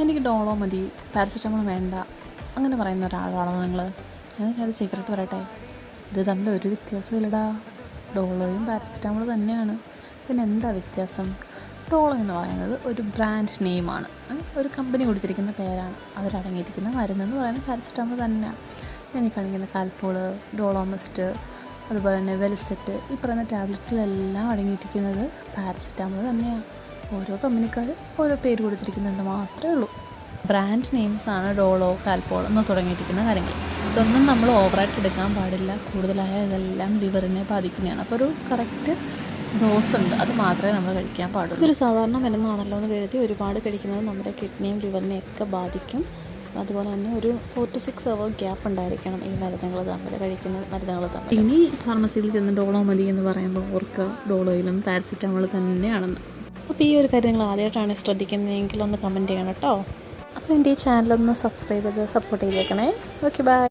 എനിക്ക് ഡോളോ മതി, പാരസെറ്റമോൾ വേണ്ട, അങ്ങനെ പറയുന്ന ഒരാളാണോ നിങ്ങൾ? എനിക്കത് സീക്രട്ട് പറയട്ടെ, ഇത് തമ്മിൽ ഒരു വ്യത്യാസവും ഇല്ലടാ. ഡോളോയും പാരസെറ്റമോൾ തന്നെയാണ്. പിന്നെ എന്താ വ്യത്യാസം? ഡോളോ എന്ന് പറയുന്നത് ഒരു ബ്രാൻഡ് നെയിമാണ്, ഒരു കമ്പനി കൊടുത്തിരിക്കുന്ന പേരാണ്. അവരടങ്ങിയിരിക്കുന്ന മരുന്നെന്ന് പറയുന്നത് പാരസെറ്റമോൾ തന്നെയാണ്. എനിക്കാണെങ്കിൽ കാൽപോള്, ഡോളോമിസ്റ്റ്, അതുപോലെ തന്നെ വെൽസെറ്റ്, ഈ പറയുന്ന ടാബ്ലറ്റിലെല്ലാം അടങ്ങിയിരിക്കുന്നത് പാരസെറ്റമോൾ തന്നെയാണ്. ഓരോ കമ്പനിക്കാർ ഓരോ പേര് കൊടുത്തിരിക്കുന്നുണ്ട് മാത്രമേ ഉള്ളൂ. ബ്രാൻഡ് നെയിംസാണ് ഡോളോ, കാൽപോൾ എന്ന് തുടങ്ങിയിരിക്കുന്ന കാര്യങ്ങൾ. ഇതൊന്നും നമ്മൾ ഓവറായിട്ട് എടുക്കാൻ പാടില്ല. കൂടുതലായ ഇതെല്ലാം ലിവറിനെ ബാധിക്കുന്നതാണ്. അപ്പോൾ ഒരു കറക്റ്റ് ഡോസ് ഉണ്ട്, അത് മാത്രമേ നമ്മൾ കഴിക്കാൻ പാടുള്ളൂ. ഇതൊരു സാധാരണ മരുന്നാണല്ലോ എന്ന് കരുതി ഒരുപാട് കഴിക്കുന്നത് നമ്മുടെ കിഡ്നിയും ലിവറിനെയും ഒക്കെ ബാധിക്കും. അതുപോലെ തന്നെ ഒരു 4 to 6 hour ഗ്യാപ്പ് ഉണ്ടായിരിക്കണം ഈ മരുന്നുകൾ തമ്മിൽ, കഴിക്കുന്ന മരുന്നുകൾ തമ്മിൽ. ഇനി ഫാർമസിയിൽ ചെന്ന് ഡോളോ മതി എന്ന് പറയുമ്പോൾ ഓർക്കുക, ഡോളോയിലും പാരസെറ്റമോൾ തന്നെയാണെന്ന്. അപ്പോൾ ഈ ഒരു കാര്യം നിങ്ങൾ ആദ്യമായിട്ടാണ് ശ്രദ്ധിക്കുന്നതെങ്കിൽ ഒന്ന് കമൻറ്റ് ചെയ്യണം കേട്ടോ. അപ്പോൾ എൻ്റെ ഈ ചാനലൊന്ന് സബ്സ്ക്രൈബ് ചെയ്ത് സപ്പോർട്ട് ചെയ്തേക്കണേ. Okay, by.